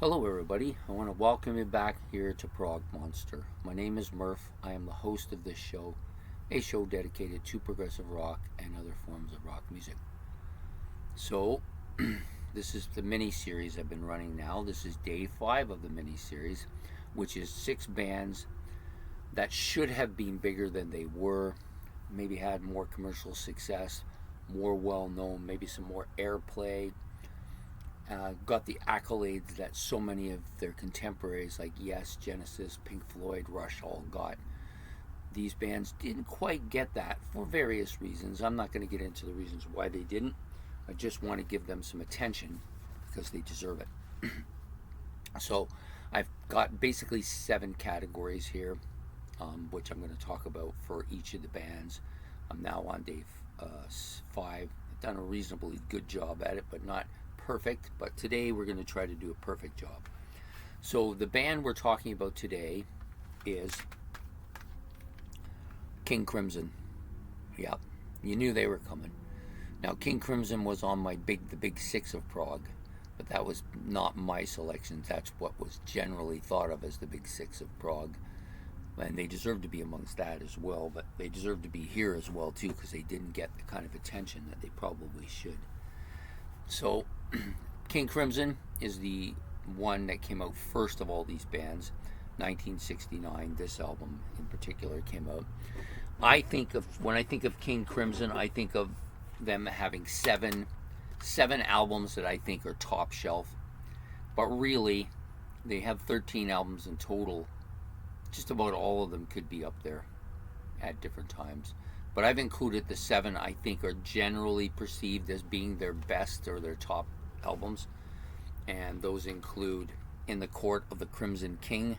Hello everybody, I want to welcome you back here to Prog Monster. My name is Murph. I am the host of this show, a show dedicated to progressive rock and other forms of rock music. So, this is the mini-series I've been running now. This is day 5 of the mini-series, which is 6 bands that should have been bigger than they were, maybe had more commercial success, more well-known, maybe some more airplay, got the accolades that so many of their contemporaries like Yes, Genesis, Pink Floyd, Rush all got. These bands didn't quite get that for various reasons. I'm not going to get into the reasons why they didn't. I just want to give them some attention because they deserve it. So I've got basically 7 categories here, which I'm going to talk about for each of the bands. I'm now on day 5. I've done a reasonably good job at it, but not perfect. But today we're going to try to do a perfect job. So the band we're talking about today is King Crimson. Yeah, you knew they were coming. Now King Crimson was on the big 6 of Prog, but that was not my selection. That's what was generally thought of as the big 6 of Prog. And they deserve to be amongst that as well, but they deserve to be here as well too, because they didn't get the kind of attention that they probably should. So King Crimson is the one that came out first of all these bands. 1969, this album in particular came out. When I think of King Crimson, I think of them having seven albums that I think are top shelf, but really they have 13 albums in total. Just about all of them could be up there at different times, but I've included the 7 I think are generally perceived as being their best or their top albums, and those include In the Court of the Crimson King,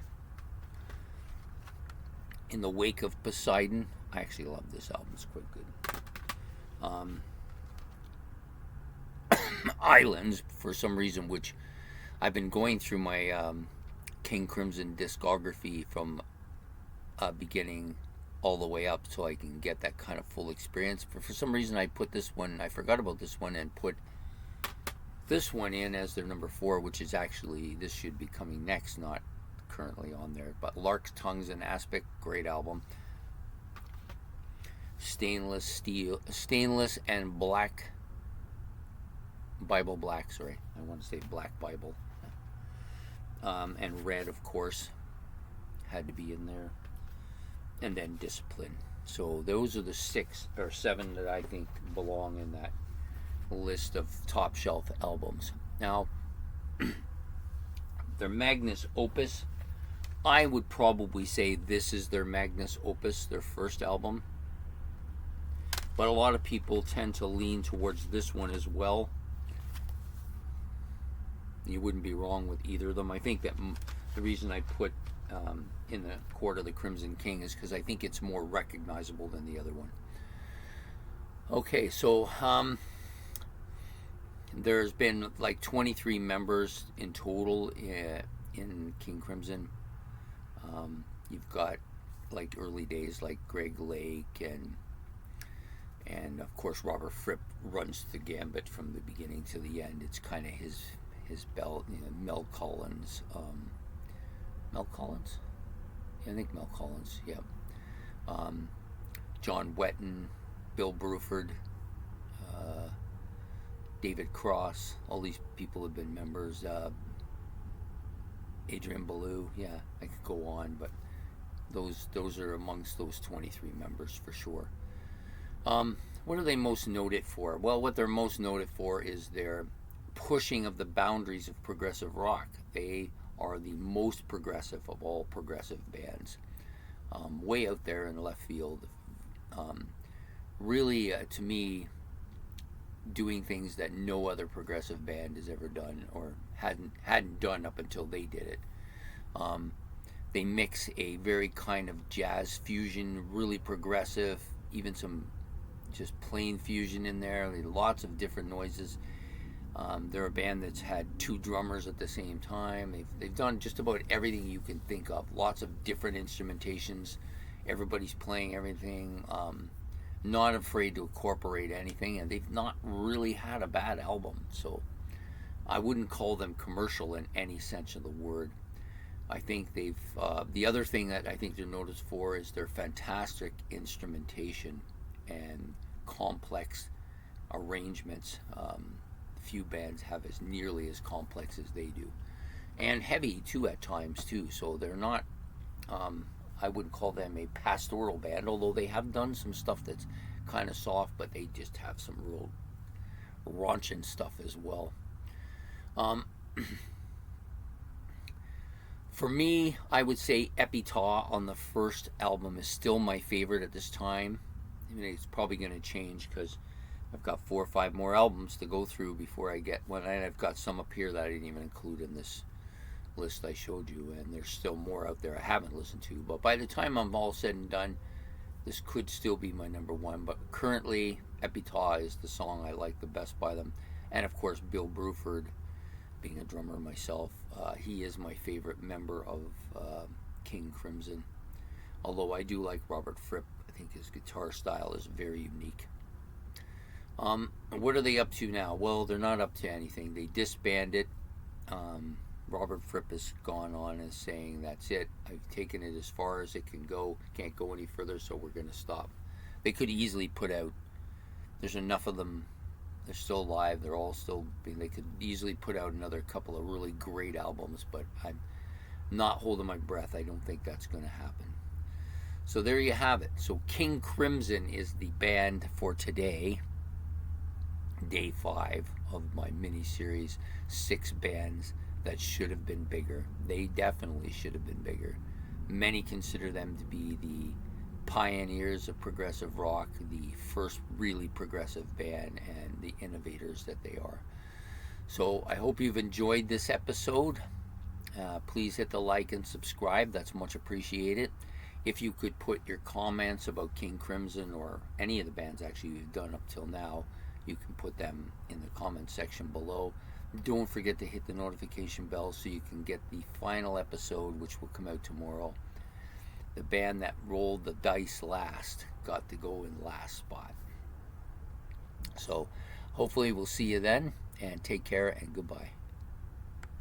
In the Wake of Poseidon. I actually love this album, it's quite good. Islands, for some reason, which I've been going through my King Crimson discography from beginning all the way up so I can get that kind of full experience. But for some reason I forgot about this one and put this one in as their number 4, which is actually, this should be coming next, not currently on there. But Lark's Tongues and Aspic, great album. Stainless and Black Bible Black, sorry, I want to say Black Bible. And Red, of course, had to be in there. And then Discipline. So those are the 6 or 7 that I think belong in that list of top shelf albums. Now, their Magnus opus, I would probably say this is their Magnus opus, their first album. But a lot of people tend to lean towards this one as well. You wouldn't be wrong with either of them. I think that the reason I put In the Court of the Crimson King is because I think it's more recognizable than the other one. Okay, so there's been like 23 members in total in King Crimson. You've got like early days like Greg Lake and of course Robert Fripp runs the gambit from the beginning to the end. It's kind of his belt. Mel Collins. Mel Collins? Yeah, I think Mel Collins, yeah. John Wetton, Bill Bruford, David Cross, all these people have been members. Adrian Ballou, yeah, I could go on, but those are amongst those 23 members for sure. What are they most noted for? Well, what they're most noted for is their pushing of the boundaries of progressive rock. They are the most progressive of all progressive bands, way out there in left field. Really, to me, doing things that no other progressive band has ever done or hadn't done up until they did it. They mix a very kind of jazz fusion, really progressive, even some just plain fusion in there. Lots of different noises. They're a band that's had 2 drummers at the same time. They've done just about everything you can think of. Lots of different instrumentations. Everybody's playing everything. Not afraid to incorporate anything, and they've not really had a bad album. So I wouldn't call them commercial in any sense of the word. I think they've, the other thing that I think they're noticed for is their fantastic instrumentation and complex arrangements. Few bands have as nearly as complex as they do, and heavy too at times too. So they're not, I wouldn't call them a pastoral band, although they have done some stuff that's kind of soft, but they just have some real raunchin' stuff as well. For me, I would say E.L.P on the first album is still my favorite at this time. I mean, it's probably going to change because I've got 4 or 5 more albums to go through before I get one, and I've got some up here that I didn't even include in this list I showed you, and there's still more out there I haven't listened to. But by the time I'm all said and done, this could still be my number one. But currently, E.L.P is the song I like the best by them, and of course, Bill Bruford, being a drummer myself, he is my favorite member of King Crimson. Although I do like Robert Fripp, I think his guitar style is very unique. What are they up to now? Well, they're not up to anything. They disbanded. Robert Fripp has gone on as saying, that's it. I've taken it as far as it can go. Can't go any further, so we're going to stop. They could easily put out, there's enough of them. They're still alive. They're all still they could easily put out another couple of really great albums, but I'm not holding my breath. I don't think that's going to happen. So there you have it. So King Crimson is the band for today. Day 5 of my mini-series, 6 bands that should have been bigger. They definitely should have been bigger. Many consider them to be the pioneers of progressive rock, the first really progressive band, and the innovators that they are. So I hope you've enjoyed this episode. Please hit the like and subscribe. That's much appreciated. If you could put your comments about King Crimson or any of the bands actually you've done up till now, you can put them in the comment section below. Don't forget to hit the notification bell so you can get the final episode, which will come out tomorrow. The band that rolled the dice last got to go in last spot. So hopefully we'll see you then, and take care and goodbye.